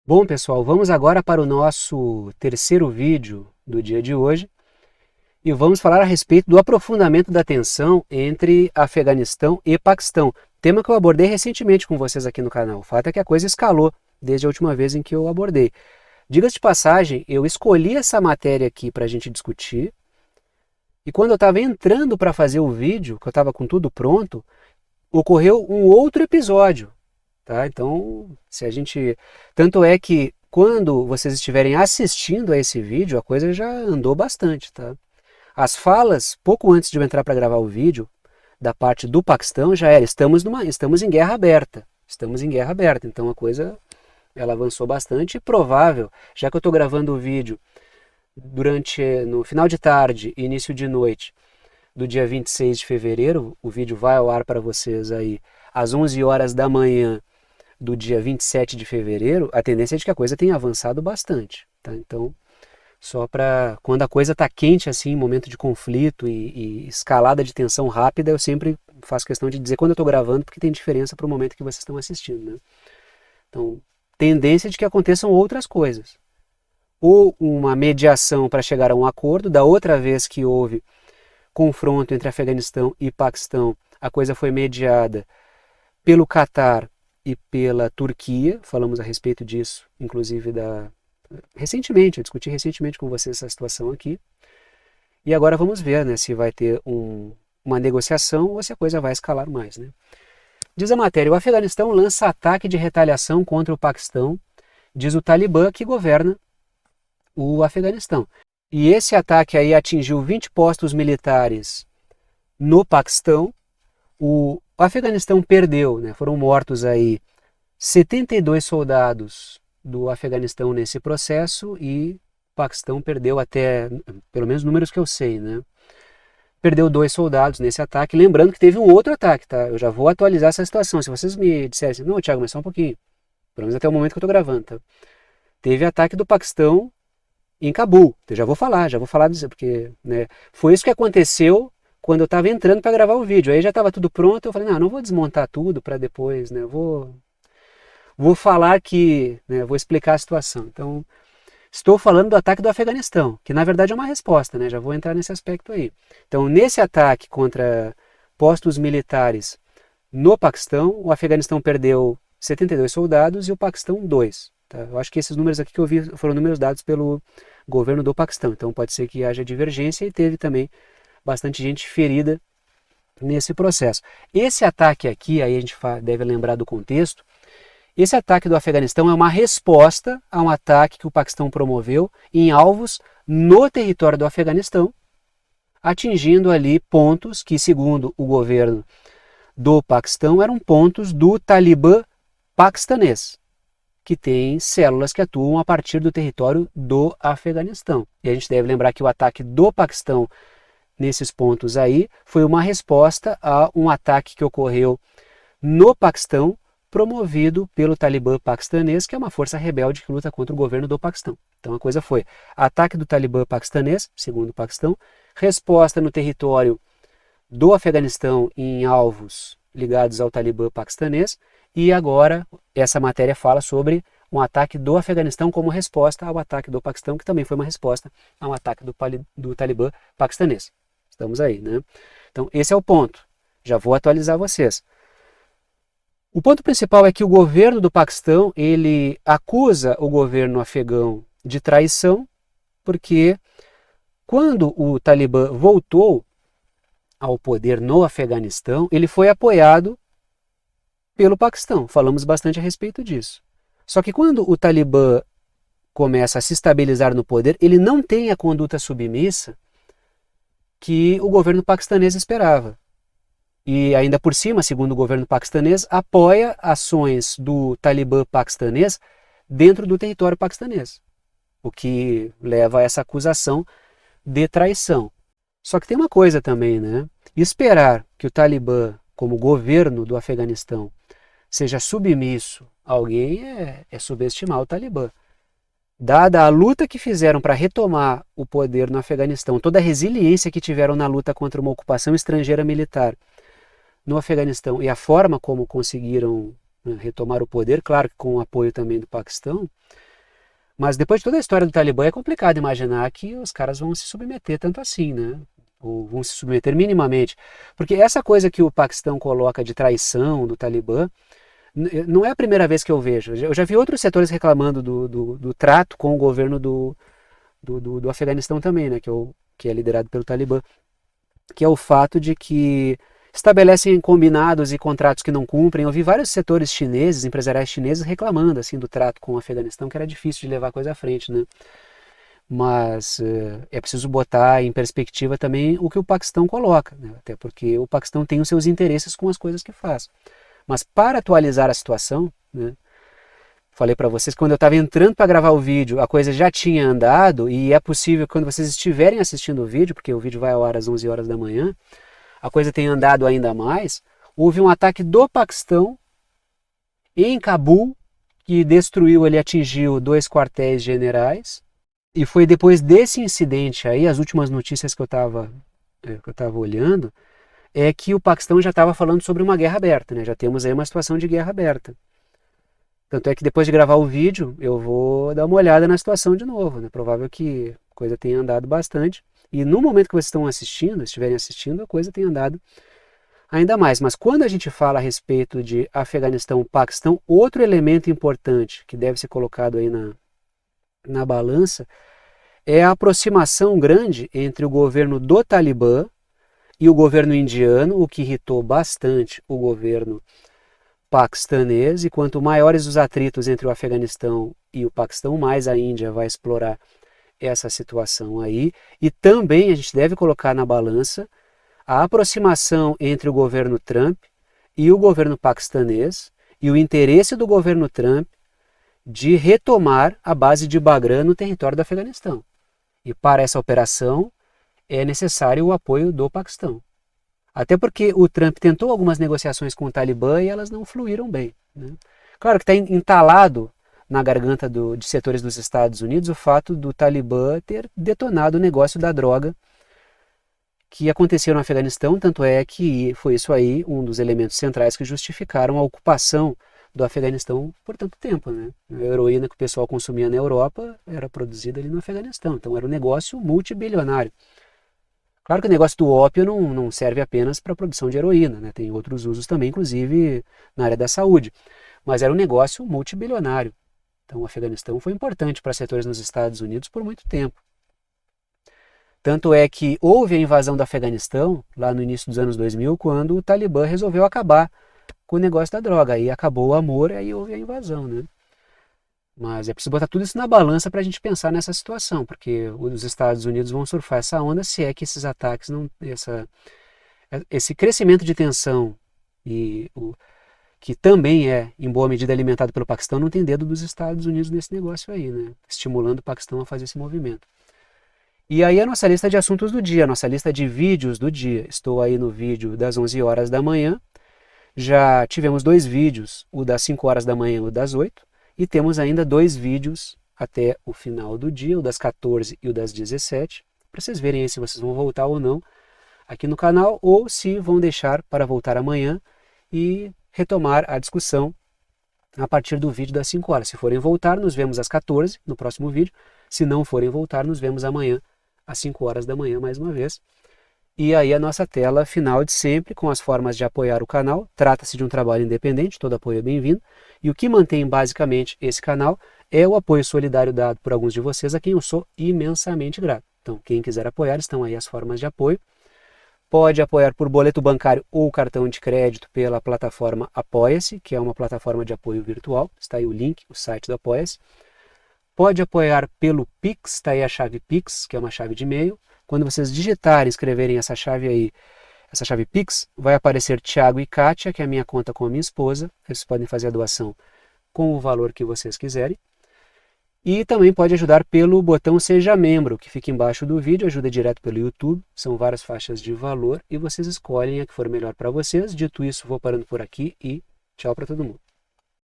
Bom, pessoal, vamos agora para o nosso terceiro vídeo do dia de hoje e vamos falar a respeito do aprofundamento da tensão entre Afeganistão e Paquistão, tema que eu abordei recentemente com vocês aqui no canal. O fato é que a coisa escalou desde a última vez em que eu abordei. Diga-se de passagem, eu escolhi essa matéria aqui para a gente discutir e quando eu estava entrando para fazer o vídeo, que eu estava com tudo pronto, ocorreu um outro episódio. Tá? Então, se a gente... Tanto é que quando vocês estiverem assistindo a esse vídeo, a coisa já andou bastante. Tá? As falas, pouco antes de eu entrar para gravar o vídeo, da parte do Paquistão, já era, estamos em guerra aberta. Estamos em guerra aberta, então a coisa ela avançou bastante e provável, já que eu estou gravando o vídeo no final de tarde e início de noite do dia 26 de fevereiro, o vídeo vai ao ar para vocês aí às 11 horas da manhã do dia 27 de fevereiro, a tendência é de que a coisa tenha avançado bastante. Tá? Então, só para quando a coisa está quente, assim, momento de conflito e escalada de tensão rápida, eu sempre faço questão de dizer quando eu estou gravando, porque tem diferença para o momento que vocês estão assistindo. Né? Então, tendência de que aconteçam outras coisas. Ou uma mediação para chegar a um acordo, da outra vez que houve confronto entre Afeganistão e Paquistão, a coisa foi mediada pelo Catar e pela Turquia, falamos a respeito disso, inclusive recentemente, eu discuti recentemente com vocês essa situação aqui, e agora vamos ver, né, se vai ter uma negociação ou se a coisa vai escalar mais. Né? Diz a matéria, o Afeganistão lança ataque de retaliação contra o Paquistão, diz o Talibã que governa o Afeganistão. E esse ataque aí atingiu 20 postos militares no Paquistão. O Afeganistão perdeu, né, foram mortos aí 72 soldados do Afeganistão nesse processo e o Paquistão perdeu até, pelo menos números que eu sei, né, perdeu 2 soldados nesse ataque. Lembrando que teve um outro ataque, tá? Eu já vou atualizar essa situação. Se vocês me disserem assim, não, Thiago, mas só um pouquinho, pelo menos até o momento que eu estou gravando, tá? Teve ataque do Paquistão em Cabul. Eu já vou falar disso, porque né, foi isso que aconteceu quando eu estava entrando para gravar o vídeo. Aí já estava tudo pronto, eu falei, não vou desmontar tudo para depois, né, vou falar que, né, vou explicar a situação. Então, estou falando do ataque do Afeganistão, que na verdade é uma resposta, né, já vou entrar nesse aspecto aí. Então, nesse ataque contra postos militares no Paquistão, o Afeganistão perdeu 72 soldados e o Paquistão 2. Tá? Eu acho que esses números aqui que eu vi foram números dados pelo governo do Paquistão, então pode ser que haja divergência e teve também bastante gente ferida nesse processo. Esse ataque aqui, aí a gente deve lembrar do contexto, esse ataque do Afeganistão é uma resposta a um ataque que o Paquistão promoveu em alvos no território do Afeganistão, atingindo ali pontos que, segundo o governo do Paquistão, eram pontos do Talibã paquistanês, que tem células que atuam a partir do território do Afeganistão. E a gente deve lembrar que o ataque do Paquistão nesses pontos aí foi uma resposta a um ataque que ocorreu no Paquistão, promovido pelo Talibã paquistanês, que é uma força rebelde que luta contra o governo do Paquistão. Então a coisa foi ataque do Talibã paquistanês, segundo o Paquistão, resposta no território do Afeganistão em alvos ligados ao Talibã paquistanês, e agora essa matéria fala sobre um ataque do Afeganistão como resposta ao ataque do Paquistão, que também foi uma resposta a um ataque do Talibã paquistanês. Estamos aí, né? Então esse é o ponto. Já vou atualizar vocês. O ponto principal é que o governo do Paquistão, ele acusa o governo afegão de traição, porque quando o Talibã voltou ao poder no Afeganistão, ele foi apoiado pelo Paquistão. Falamos bastante a respeito disso. Só que quando o Talibã começa a se estabilizar no poder, ele não tem a conduta submissa que o governo paquistanês esperava. E ainda por cima, segundo o governo paquistanês, apoia ações do Talibã paquistanês dentro do território paquistanês, o que leva a essa acusação de traição. Só que tem uma coisa também, né? Esperar que o Talibã, como governo do Afeganistão, seja submisso a alguém é subestimar o Talibã. Dada a luta que fizeram para retomar o poder no Afeganistão, toda a resiliência que tiveram na luta contra uma ocupação estrangeira militar no Afeganistão e a forma como conseguiram né, retomar o poder, claro que com o apoio também do Paquistão. Mas depois de toda a história do Talibã, é complicado imaginar que os caras vão se submeter tanto assim, né? Ou vão se submeter minimamente. Porque essa coisa que o Paquistão coloca de traição do Talibã, não é a primeira vez que eu vejo. Eu já vi outros setores reclamando do trato com o governo do Afeganistão também, né? Que é liderado pelo Talibã. Que é o fato de que estabelecem combinados e contratos que não cumprem. Eu vi vários setores chineses, empresariais chineses, reclamando assim do trato com o Afeganistão, que era difícil de levar a coisa à frente, né? Mas é preciso botar em perspectiva também o que o Paquistão coloca, né? Até porque o Paquistão tem os seus interesses com as coisas que faz. Mas para atualizar a situação, né, falei para vocês que quando eu estava entrando para gravar o vídeo, a coisa já tinha andado, e é possível que quando vocês estiverem assistindo o vídeo, porque o vídeo vai ao ar às 11 horas da manhã, a coisa tenha andado ainda mais. Houve um ataque do Paquistão em Cabul, que destruiu, ele atingiu 2 quartéis generais, e foi depois desse incidente aí, as últimas notícias que eu estava olhando, é que o Paquistão já estava falando sobre uma guerra aberta, né? Já temos aí uma situação de guerra aberta. Tanto é que depois de gravar o vídeo, eu vou dar uma olhada na situação de novo, né? Provável que a coisa tenha andado bastante. E no momento que vocês estão assistindo, estiverem assistindo, a coisa tem andado ainda mais. Mas quando a gente fala a respeito de Afeganistão e Paquistão, outro elemento importante que deve ser colocado aí na balança é a aproximação grande entre o governo do Talibã e o governo indiano, o que irritou bastante o governo paquistanês, e quanto maiores os atritos entre o Afeganistão e o Paquistão, mais a Índia vai explorar essa situação aí. E também a gente deve colocar na balança a aproximação entre o governo Trump e o governo paquistanês e o interesse do governo Trump de retomar a base de Bagram no território do Afeganistão. E para essa operação é necessário o apoio do Paquistão. Até porque o Trump tentou algumas negociações com o Talibã e elas não fluíram bem, né? Claro que está entalado na garganta de setores dos Estados Unidos o fato do Talibã ter detonado o negócio da droga que aconteceu no Afeganistão, tanto é que foi isso aí um dos elementos centrais que justificaram a ocupação do Afeganistão por tanto tempo, né? A heroína que o pessoal consumia na Europa era produzida ali no Afeganistão, então era um negócio multibilionário. Claro que o negócio do ópio não serve apenas para a produção de heroína, né? Tem outros usos também, inclusive na área da saúde, mas era um negócio multibilionário. Então o Afeganistão foi importante para setores nos Estados Unidos por muito tempo. Tanto é que houve a invasão do Afeganistão lá no início dos anos 2000, quando o Talibã resolveu acabar com o negócio da droga. Aí acabou o amor e aí houve a invasão, né? Mas é preciso botar tudo isso na balança para a gente pensar nessa situação, porque os Estados Unidos vão surfar essa onda se é que esses ataques, esse crescimento de tensão que também é em boa medida alimentado pelo Paquistão, não tem dedo dos Estados Unidos nesse negócio aí, né? Estimulando o Paquistão a fazer esse movimento. E aí a nossa lista de assuntos do dia, a nossa lista de vídeos do dia. Estou aí no vídeo das 11 horas da manhã, já tivemos 2 vídeos, o das 5 horas da manhã e o das 8. E temos ainda 2 vídeos até o final do dia, o das 14 e o das 17, para vocês verem aí se vocês vão voltar ou não aqui no canal, ou se vão deixar para voltar amanhã e retomar a discussão a partir do vídeo das 5 horas. Se forem voltar, nos vemos às 14 no próximo vídeo. Se não forem voltar, nos vemos amanhã às 5 horas da manhã mais uma vez. E aí a nossa tela final de sempre, com as formas de apoiar o canal. Trata-se de um trabalho independente, todo apoio é bem-vindo. E o que mantém basicamente esse canal é o apoio solidário dado por alguns de vocês, a quem eu sou imensamente grato. Então, quem quiser apoiar, estão aí as formas de apoio. Pode apoiar por boleto bancário ou cartão de crédito pela plataforma Apoia-se, que é uma plataforma de apoio virtual. Está aí o link, o site do Apoia-se. Pode apoiar pelo Pix, está aí a chave Pix, que é uma chave de e-mail. Quando vocês digitarem, escreverem essa chave aí, essa chave Pix, vai aparecer Thiago e Kátia, que é a minha conta com a minha esposa. Vocês podem fazer a doação com o valor que vocês quiserem. E também pode ajudar pelo botão Seja Membro, que fica embaixo do vídeo, ajuda direto pelo YouTube. São várias faixas de valor e vocês escolhem a que for melhor para vocês. Dito isso, vou parando por aqui e tchau para todo mundo.